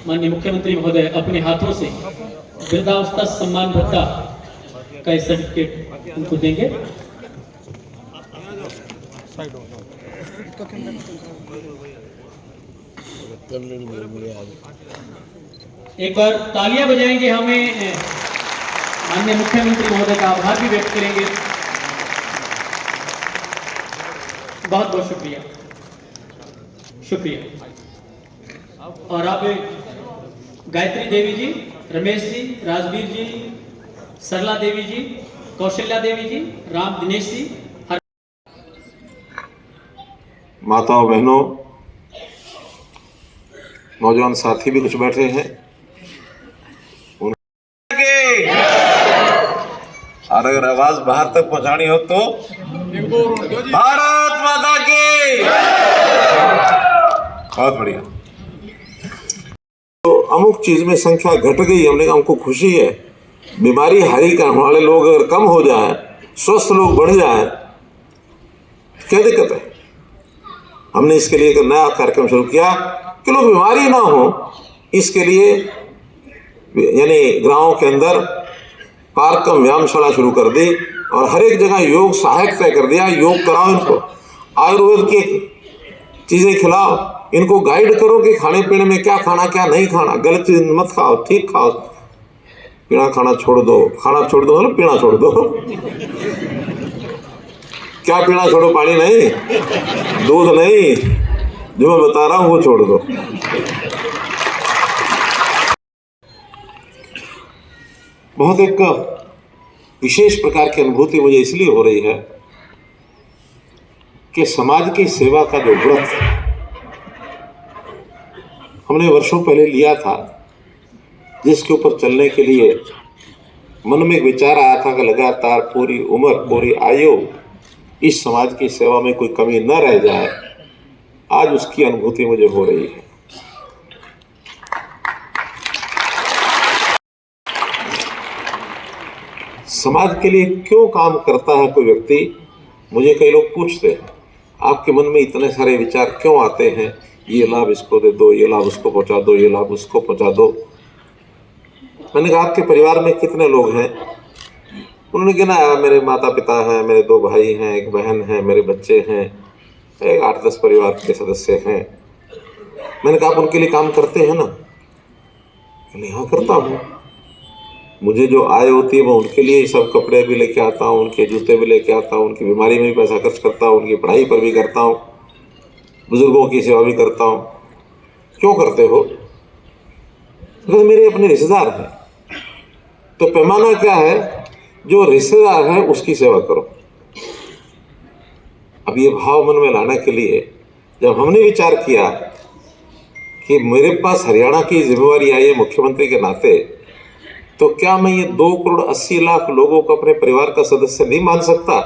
माननीय मुख्यमंत्री महोदय अपने हाथों से वृद्धावस्था सम्मान भत्ता का सर्टिफिकेट उनको देंगे। एक बार तालियां बजाएंगे, हमें माननीय मुख्यमंत्री महोदय का आभार भी व्यक्त करेंगे। बहुत बहुत शुक्रिया, शुक्रिया। और आप गायत्री देवी जी, रमेश जी, राजवीर जी, सरला देवी जी, कौशल्या देवी जी, राम दिनेश जी, माताओं बहनों, नौजवान साथी भी कुछ बैठे हैं। और अगर आवाज बाहर तक पहुंचानी हो तो भारत माता की। बहुत बढ़िया। तो अमुक चीज में संख्या घट गई, हमने कहा हमको खुशी है। बीमारी हारी का हमारे लोग अगर कम हो जाए, स्वस्थ लोग बढ़ जाए, क्या दिक्कत है। हमने इसके लिए एक नया कार्यक्रम शुरू किया कि लोग बीमारी ना हो, इसके लिए यानी गांवों के अंदर पार्क व्यायामशाला शुरू कर दी और हर एक जगह योग सहायक तय कर दिया। योग कराओ, इनको आयुर्वेद की चीजें खिलाओ, इनको गाइड करो कि खाने पीने में क्या खाना क्या नहीं खाना, गलत चीज मत खाओ, ठीक खाओ, पीना खाना छोड़ दो, खाना छोड़ दो मतलब पीना छोड़ दो। क्या पीना छोड़ो? पानी नहीं, दूध नहीं, जो मैं बता रहा हूं वो छोड़ दो। बहुत एक विशेष प्रकार की अनुभूति मुझे इसलिए हो रही है कि समाज की सेवा का जो व्रत हमने वर्षों पहले लिया था, जिसके ऊपर चलने के लिए मन में एक विचार आया था कि लगातार पूरी उम्र पूरी आयु इस समाज की सेवा में कोई कमी न रह जाए, आज उसकी अनुभूति मुझे हो रही है। समाज के लिए क्यों काम करता है कोई व्यक्ति, मुझे कई लोग पूछते हैं, आपके मन में इतने सारे विचार क्यों आते हैं, ये लाभ इसको दे दो, ये लाभ उसको पहुंचा दो, ये लाभ उसको पहुंचा दो। मैंने कहा आपके परिवार में कितने लोग हैं? उन्होंने गिनाया, मेरे माता पिता हैं, मेरे 2 भाई हैं, 1 बहन है, मेरे बच्चे हैं, 8-10 परिवार के सदस्य हैं। मैंने कहा आप उनके लिए काम करते हैं ना? हाँ करता हूँ। मुझे जो आय होती है मैं उनके लिए ही सब कपड़े भी लेके आता हूँ, उनके जूते भी लेके आता हूँ, उनकी बीमारी में भी पैसा खर्च करता हूँ, उनकी पढ़ाई पर भी करता हूँ, बुजुर्गों की सेवा भी करता हूँ। क्यों करते हो? तो मेरे अपने रिश्तेदार हैं। तो पैमाना क्या है? जो रिश्तेदार है उसकी सेवा करो। अब ये भाव मन में लाने के लिए जब हमने विचार किया कि मेरे पास हरियाणा की जिम्मेवारी आई है मुख्यमंत्री के नाते, तो क्या मैं ये 2,80,00,000 लोगों को अपने परिवार का सदस्य नहीं मान सकता?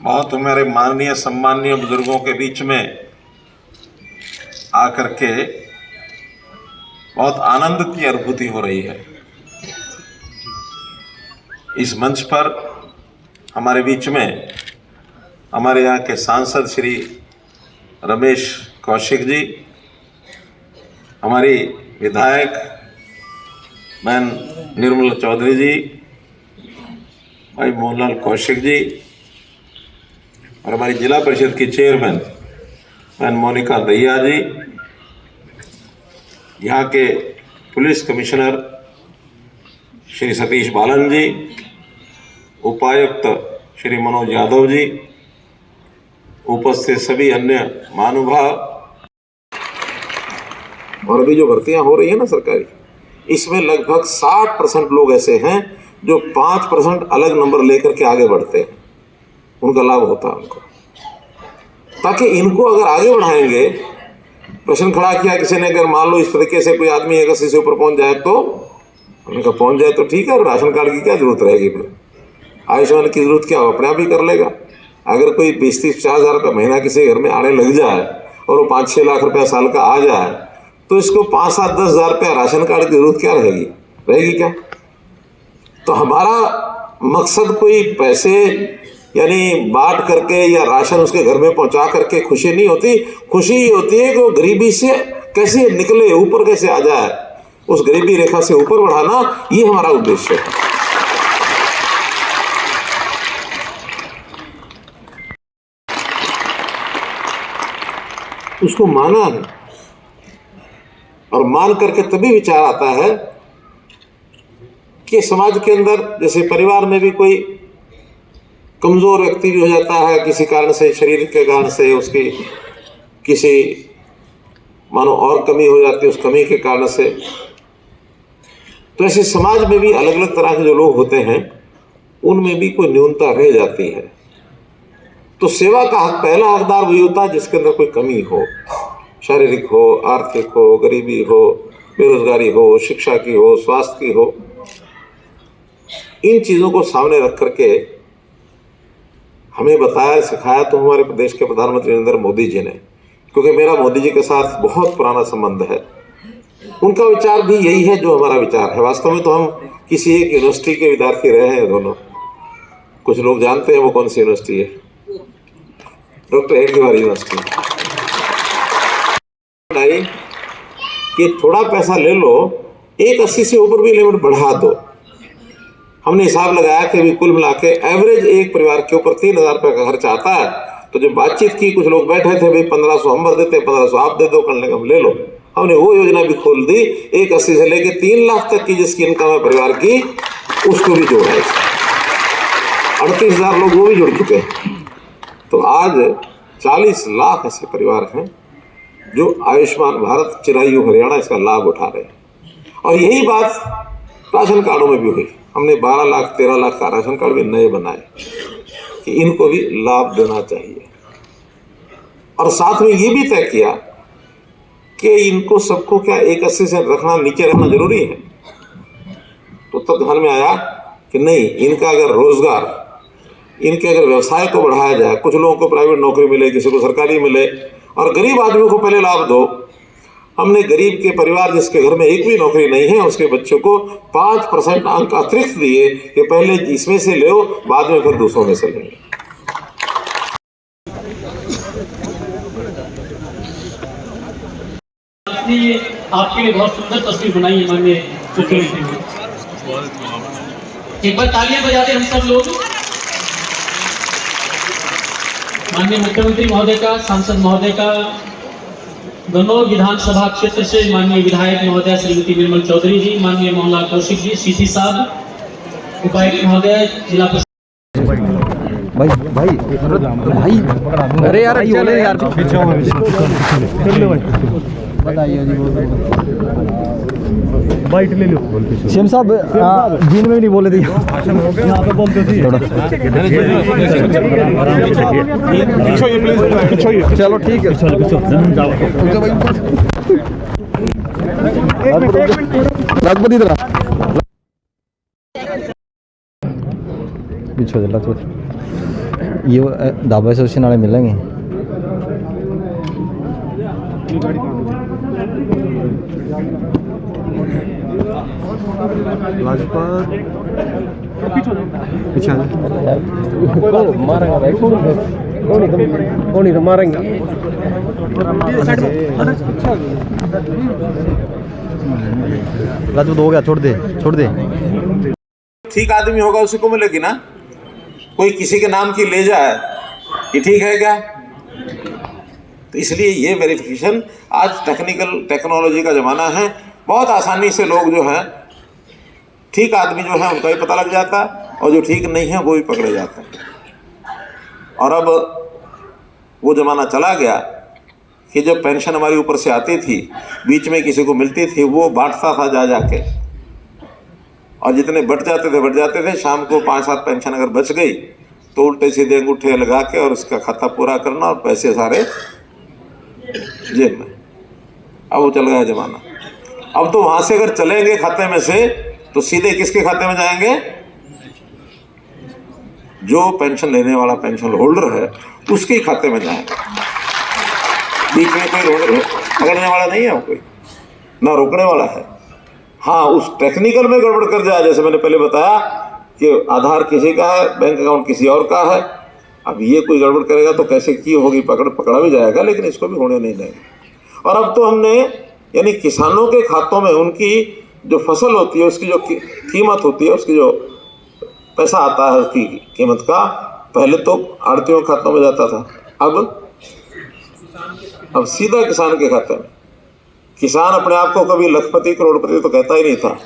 बहुत मेरे माननीय सम्माननीय बुजुर्गों के बीच में आकर के बहुत आनंद की अनुभूति हो रही है। इस मंच पर हमारे बीच में हमारे यहाँ के सांसद श्री रमेश कौशिक जी, हमारी विधायक बहन निर्मला चौधरी जी, भाई मोहनलाल कौशिक जी और हमारी जिला परिषद की चेयरमैन बहन मोनिका दहिया जी, यहाँ के पुलिस कमिश्नर श्री सतीश बालन जी, उपायुक्त श्री मनोज यादव जी, उपस्थित सभी अन्य महानुभाव, और अभी जो भर्तियां हो रही है ना सरकारी, इसमें लगभग 60% लोग ऐसे हैं जो 5% अलग नंबर लेकर के आगे बढ़ते हैं, उनका लाभ होता है उनको। ताकि इनको अगर आगे बढ़ाएंगे, प्रश्न खड़ा किया किसी ने, अगर मान लो इस तरीके से कोई आदमी अगर से ऊपर पहुंच जाए तो, उनका पहुंच जाए तो ठीक है, राशन कार्ड की क्या जरूरत रहेगी फिर? आयुष्मान की जरूरत क्या, वो अपने आप ही कर लेगा। अगर कोई 20-30-50 रुपये महीना किसी घर में आने लग जाए और वो 5-6 लाख रुपया साल का आ जाए, तो इसको 5-7-10 हज़ार रुपया राशन कार्ड की जरूरत क्या रहेगी क्या? तो हमारा मकसद कोई पैसे यानी बांट करके या राशन उसके घर में पहुंचा करके खुशी नहीं होती। खुशी ये होती है कि वो गरीबी से कैसे निकले, ऊपर कैसे आ जाए, उस गरीबी रेखा से ऊपर बढ़ाना, ये हमारा उद्देश्य है। उसको माना है और मान करके तभी विचार आता है कि समाज के अंदर, जैसे परिवार में भी कोई कमजोर व्यक्ति भी हो जाता है किसी कारण से, शरीर के कारण से उसकी किसी मानो और कमी हो जाती है, उस कमी के कारण से, तो ऐसे समाज में भी अलग अलग तरह के जो लोग होते हैं उनमें भी कोई न्यूनता रह जाती है। तो सेवा का हक, पहला हकदार वही होता है जिसके अंदर कोई कमी हो, शारीरिक हो, आर्थिक हो, गरीबी हो, बेरोजगारी हो, शिक्षा की हो, स्वास्थ्य की हो। इन चीज़ों को सामने रख करके हमें बताया सिखाया तो हमारे प्रदेश के प्रधानमंत्री नरेंद्र मोदी जी ने, क्योंकि मेरा मोदी जी के साथ बहुत पुराना संबंध है। उनका विचार भी यही है जो हमारा विचार है। वास्तव में तो हम किसी एक यूनिवर्सिटी के विद्यार्थी रहे हैं दोनों। कुछ लोग जानते हैं वो कौन सी यूनिवर्सिटी है, डॉक्टर हेडगेवार यूनिवर्सिटी। कि थोड़ा पैसा ले लो, 180 से ऊपर भी लिमिट बढ़ा दो। हमने हिसाब लगाया कि अभी कुल मिला के एवरेज एक परिवार के ऊपर 3,000 रुपये का खर्च आता है। तो जब बातचीत की, कुछ लोग बैठे थे, भाई 1500 हम भर देते, 1500 आप दे दो, करने का हम ले लो। हमने वो योजना भी खोल दी, 180 से लेके 3 लाख तक की जिसकी इनकम है परिवार की, उसको भी जोड़ा है। 38,000 लोग वो भी जुड़ चुके हैं। तो आज 40 लाख ऐसे परिवार हैं जो आयुष्मान भारत चिरायु हरियाणा इसका लाभ उठा रहे हैं। और यही बात राशन कार्डों में भी हुई। हमने 12 लाख 13 लाख का राशन कार्ड भी नए बनाए कि इनको भी लाभ देना चाहिए। और साथ में ये भी तय किया कि इनको सबको क्या 180 से रखना, नीचे रखना जरूरी है। तो तब ध्यान में आया कि नहीं, इनका अगर रोजगार, इनके अगर व्यवसाय को बढ़ाया जाए, कुछ लोगों को प्राइवेट नौकरी मिले, किसी को सरकारी मिले, और गरीब आदमी को पहले लाभ दो। हमने गरीब के परिवार जिसके घर में एक भी नौकरी नहीं है, उसके बच्चों को 5% अंक अतिरिक्त दिए कि पहले इसमें से लो, बाद में फिर दूसरों में से लेंगे। आपके लिए बहुत सुंदर तस्वीर बनाई है माननीय मुख्यमंत्री ने। एक बार तालियां बजाते हम सब लोग माननीय मुख्यमंत्री महोदय का, सांसद महोदय का, गन्नौर विधानसभा क्षेत्र से माननीय विधायक महोदय श्रीमती निर्मल चौधरी जी, माननीय मोहनलाल कौशिक जी, सीसी साहब, उपायुक्त महोदय, जिला भाई अरे यार चले यार बताइए जी। बाइट ले लो सीएम साहब, दिन में भी नहीं बोले थे, यहाँ पे बोलते थे। चलो ठीक है, राजपति इधर पीछे ये ढाबा से उससे नाले मिलेंगे। पीछे मारेंगे, तो मारेंगे। राजू तो हो गया, छोड़ दे। ठीक आदमी होगा उसी को मिलेगी ना। कोई किसी के नाम की ले जाए, ये ठीक है क्या? तो इसलिए ये वेरिफिकेशन, आज टेक्नोलॉजी का ज़माना है, बहुत आसानी से लोग जो हैं, ठीक आदमी जो है उनका भी पता लग जाता है, और जो ठीक नहीं है वो भी पकड़े जाते हैं। और अब वो ज़माना चला गया कि जब पेंशन हमारी ऊपर से आती थी, बीच में किसी को मिलती थी, वो बांटता था जा जाके, और जितने बट जाते थे। शाम को 5-7 पेंशन अगर बच गई तो उल्टे सीधे अंगूठे लगा के और उसका खाता पूरा करना और पैसे सारे जेब में। अब वो चल गया जमाना। अब तो वहां से अगर चलेंगे खाते में से तो सीधे किसके खाते में जाएंगे? जो पेंशन लेने वाला पेंशन होल्डर है उसके ही खाते में जाएंगे। बीच में कोई पकड़ने वाला नहीं है, कोई ना रोकने वाला है। हाँ, उस टेक्निकल में गड़बड़ कर जाए, जैसे मैंने पहले बताया कि आधार किसी का है, बैंक अकाउंट किसी और का है, अब ये कोई गड़बड़ करेगा तो कैसे की होगी, पकड़ा भी जाएगा, लेकिन इसको भी होने नहीं देंगे। और अब तो हमने यानी किसानों के खातों में उनकी जो फसल होती है उसकी जो कीमत होती है, उसकी जो पैसा आता है उसकी कीमत का, पहले तो आड़तियों के खातों में जाता था, अब सीधा किसान के खाते में। किसान अपने आप को कभी लखपति करोड़पति तो कहता ही नहीं था,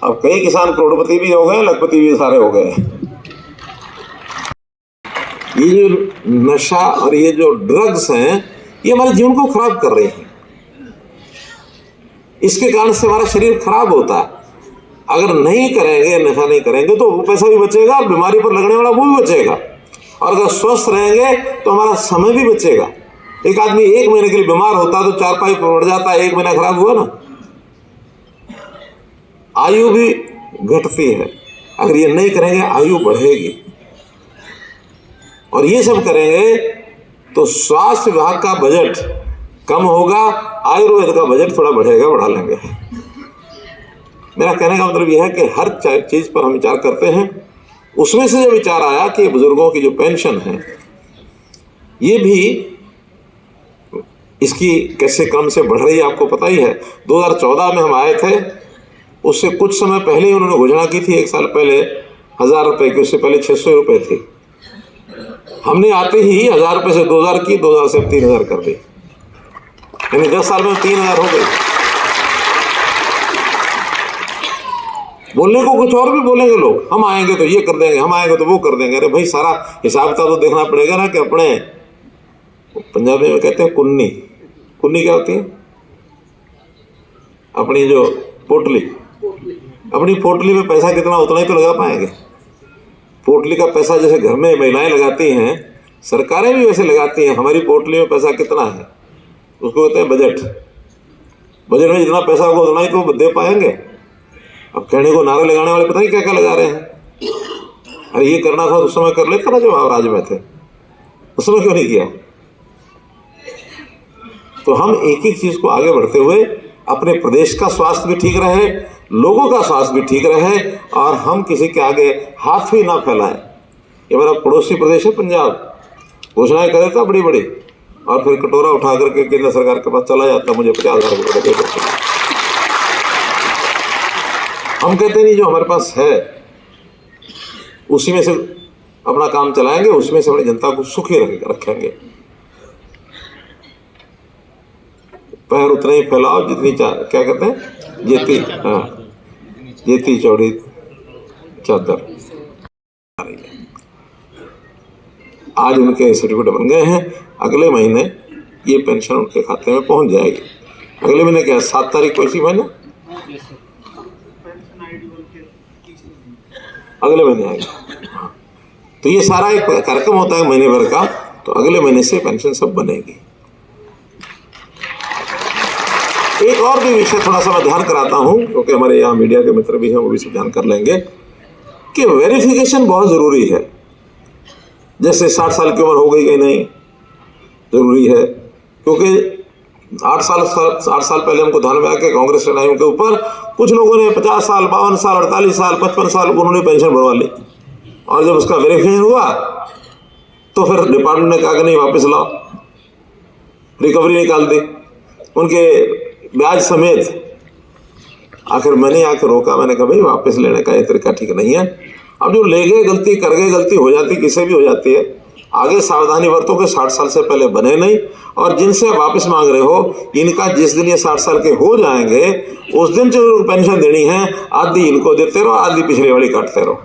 अब कई किसान करोड़पति भी हो गए, लखपति भी सारे हो गए। ये जो नशा और ये जो ड्रग्स हैं ये हमारे जीवन को खराब कर रहे हैं। इसके कारण से हमारा शरीर खराब होता है। अगर नहीं करेंगे, नशा नहीं करेंगे तो वो पैसा भी बचेगा और बीमारी पर लगने वाला वो भी बचेगा, और अगर स्वस्थ रहेंगे तो हमारा समय भी बचेगा। एक आदमी 1 महीने के लिए बीमार होता है तो 4-5 बढ़ जाता है, 1 महीना खराब हुआ ना, आयु भी घटती है। अगर ये नहीं करेंगे आयु बढ़ेगी, और ये सब करेंगे तो स्वास्थ्य विभाग का बजट कम होगा, आयुर्वेद का बजट थोड़ा बढ़ेगा, बढ़ा लेंगे। मेरा कहने का मतलब यह है कि हर चीज पर हम विचार करते हैं। उसमें से जब विचार आया कि बुजुर्गों की जो पेंशन है ये भी इसकी कैसे कम से बढ़ रही है, आपको पता ही है। 2014 में हम आए थे, उससे कुछ समय पहले ही उन्होंने घोषणा की थी, 1 साल पहले 1000 रुपये की, उससे पहले 600 रुपये थी। हमने आते ही 1000 रुपये से 2000 की, 2000 से 3000 कर दी, यानी 10 साल में 3000 हो गई। बोलने को कुछ और भी बोलेंगे लोग, हम आएंगे तो ये कर देंगे, हम आएंगे तो वो कर देंगे। अरे भाई, सारा हिसाब तो देखना पड़ेगा ना कि अपने पंजाबी में कहते हैं कुन्नी। कुन्नी क्या होती है? अपनी जो पोटली, अपनी पोटली में पैसा कितना उतना ही तो लगा पाएंगे। पोटली का पैसा जैसे घर में महिलाएं लगाती हैं, सरकारें भी वैसे लगाती हैं। हमारी पोटली में पैसा कितना है उसको कहते हैं बजट। बजट में जितना पैसा होगा उतना ही तो दे पाएंगे। अब कहने को नारे लगाने वाले पता नहीं क्या क्या लगा रहे हैं। अरे ये करना था उस समय कर लेता ना जब आप राज में थे, उस समय क्यों नहीं किया? तो हम एक एक चीज को आगे बढ़ते हुए अपने प्रदेश का स्वास्थ्य भी ठीक रहे, लोगों का स्वास्थ्य भी ठीक रहे, और हम किसी के आगे हाथ भी ना फैलाएं। ये मेरा पड़ोसी प्रदेश है पंजाब, घोषणाएं कर देता बड़ी बड़ी, और फिर कटोरा उठा करके केंद्र सरकार के पास चला जाता, मुझे 50,000 रुपये दे देते। हम कहते नहीं, जो हमारे पास है उसी में से अपना काम चलाएंगे, उसमें से अपनी जनता को सुखी रखेंगे। पैर उतना ही फैलाओ जितनी क्या कहते हैं, जेती, हाँ, जेती चौड़ी चादर। आज उनके सर्टिफिकेट बन गए हैं, अगले महीने ये पेंशन उनके खाते में पहुंच जाएगी। अगले महीने क्या, 7 तारीख को, इसी महीने अगले महीने आएगा। तो ये सारा एक कार्यक्रम होता है महीने भर का, तो अगले महीने से पेंशन सब बनेगी। एक और भी विषय थोड़ा सा मैं ध्यान कराता हूं, क्योंकि हमारे यहाँ मीडिया के मित्र भी हैं, वो भी सब ध्यान कर लेंगे कि वेरिफिकेशन बहुत ज़रूरी है। जैसे 60 साल की उम्र हो गई कि नहीं, ज़रूरी है, क्योंकि 8 साल पहले हमको ध्यान में आया कि कांग्रेस के टाइम के ऊपर कुछ लोगों ने 50 साल, 52 साल, 48 साल, 55 साल उन्होंने पेंशन बढ़वा ली, और जब उसका वेरिफिकेशन हुआ तो फिर डिपार्टमेंट ने कहा कि नहीं, वापस लाओ, रिकवरी निकाल दी उनके ब्याज समेत। आखिर मैंने आकर रोका, मैंने कहा भाई वापस लेने का ये तरीका ठीक नहीं है। अब जो ले गए, गलती कर गए, गलती हो जाती, किसी भी हो जाती है, आगे सावधानी बरतो कि 60 साल से पहले बने नहीं, और जिनसे आप वापस मांग रहे हो इनका जिस दिन ये 60 साल के हो जाएंगे उस दिन जो पेंशन देनी है आधी इनको देते रहो, आधी पिछले वाली काटते रहो।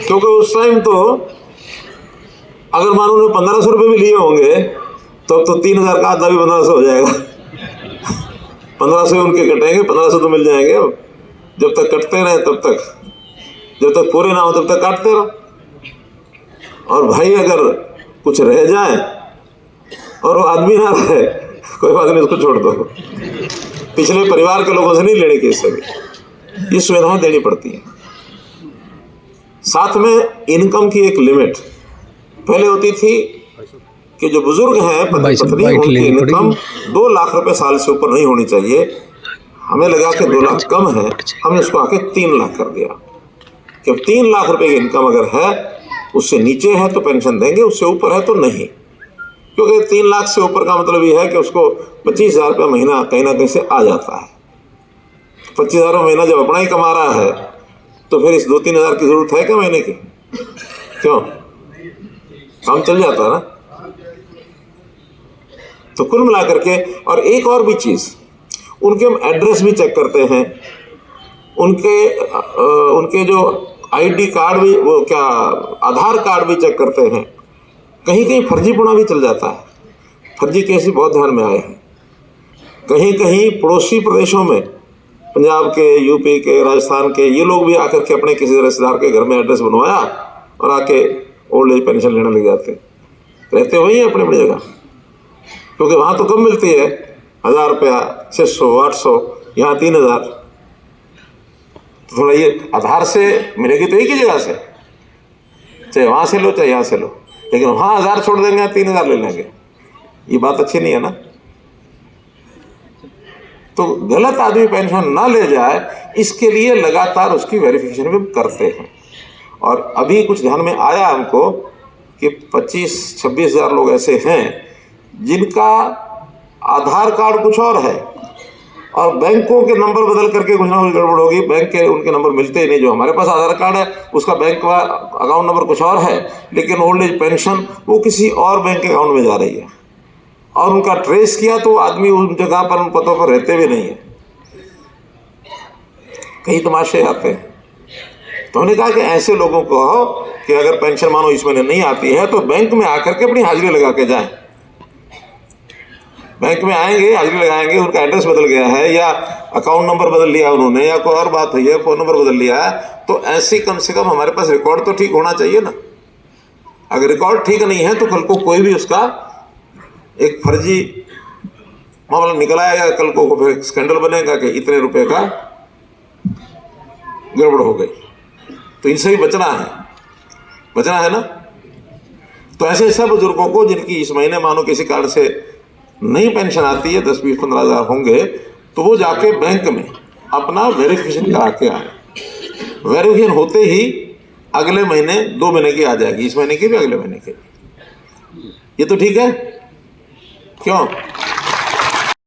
क्योंकि उस टाइम तो अगर मानो उन्होंने 1500 रुपये भी लिए होंगे तो अब तो 3000 का आधा भी 1500 हो जाएगा। 1500 उनके कटेंगे, 1500 तो मिल जाएंगे। अब जब तक कटते रहे तब तक, जब तक पूरे ना हो तब तक काटते रहो। और भाई अगर कुछ रह जाए और वो आदमी ना रहे, कोई बात नहीं, उसको छोड़ दो। पिछले परिवार के लोगों से नहीं लेने की, इससे भी ये सुविधाएं देनी पड़ती हैं। साथ में इनकम की एक लिमिट पहले होती थी कि जो बुजुर्ग हैं पति पत्नी, उनकी इनकम 2 लाख रुपए साल से ऊपर नहीं होनी चाहिए। हमें लगा कि 2 लाख कम है, हमने उसको आके 3 लाख कर दिया कि अब 3 लाख रुपए की इनकम अगर है, उससे नीचे है तो पेंशन देंगे, उससे ऊपर है तो नहीं। क्योंकि 3 लाख से ऊपर का मतलब ये है कि उसको 25,000 रुपये महीना कहीं ना कहीं से आ जाता है। 25,000 महीना जब अपना ही कमा रहा है तो फिर इस 2-3 हज़ार की जरूरत है क्या महीने की? क्यों, काम चल जाता है ना। तो कुल मिलाकर के, और एक और भी चीज, उनके हम एड्रेस भी चेक करते हैं, उनके जो आईडी कार्ड भी, वो क्या आधार कार्ड भी चेक करते हैं। कहीं कहीं फर्जीपुणा भी चल जाता है, फर्जी केस भी बहुत ध्यान में आए हैं। कहीं कहीं पड़ोसी प्रदेशों में, पंजाब के, यूपी के, राजस्थान के, ये लोग भी आकर के अपने किसी रिश्तेदार के घर में एड्रेस बनवाया और आके ओल्ड एज पेंशन लेने लग जाते। रहते वही हैं अपनी अपनी जगह, क्योंकि वहाँ तो कम मिलती है, 1,000 रुपया, 600, 800, यहाँ 3,000। तो थोड़ा ये आधार से मिलेगी तो एक ही जगह से, चाहे वहाँ से लो चाहे यहाँ से लो, लेकिन वहाँ 1,000 छोड़ देंगे, 3,000 ले लेंगे, ये बात अच्छी नहीं है ना। तो गलत आदमी पेंशन ना ले जाए, इसके लिए लगातार उसकी वेरिफिकेशन भी करते हैं। और अभी कुछ ध्यान में आया हमको कि 25-26 हज़ार लोग ऐसे हैं जिनका आधार कार्ड कुछ और है और बैंकों के नंबर बदल करके कुछ ना कुछ गड़बड़ होगी, बैंक के उनके नंबर मिलते ही नहीं। जो हमारे पास आधार कार्ड है उसका बैंक का अकाउंट नंबर कुछ और है, लेकिन ओल्ड एज पेंशन वो किसी और बैंक के अकाउंट में जा रही है, और उनका ट्रेस किया तो आदमी उन जगह पर, उन पतों पर रहते भी नहीं है। कई तमाशे आते हैं। तो हमने कहा कि ऐसे लोगों को कि अगर पेंशन मानो इस महीने नहीं आती है तो बैंक में आकर के अपनी हाजिरी लगा के जाएं। बैंक में आएंगे, हाजिरी लगाएंगे, उनका एड्रेस बदल गया है या अकाउंट नंबर बदल लिया उन्होंने, या कोई और बात हुई है, फ़ोन नंबर बदल लिया है, तो ऐसे कम से कम हमारे पास रिकॉर्ड तो ठीक होना चाहिए ना। अगर रिकॉर्ड ठीक नहीं है तो कल को कोई भी उसका एक फर्जी मामला निकल आएगा, कल को फिर स्कैंडल बनेगा कि इतने रुपए का गड़बड़ हो गई। तो इनसे भी बचना है ना। तो ऐसे सब बुजुर्गों को जिनकी इस महीने मानो किसी कारण से नहीं पेंशन आती है, 10, 20, 15 हज़ार होंगे, तो वो जाके बैंक में अपना वेरिफिकेशन करा के आए। वेरिफिकेशन होते ही अगले महीने 2 महीने की आ जाएगी, इस महीने की भी, अगले महीने की। ये तो ठीक है, क्यों?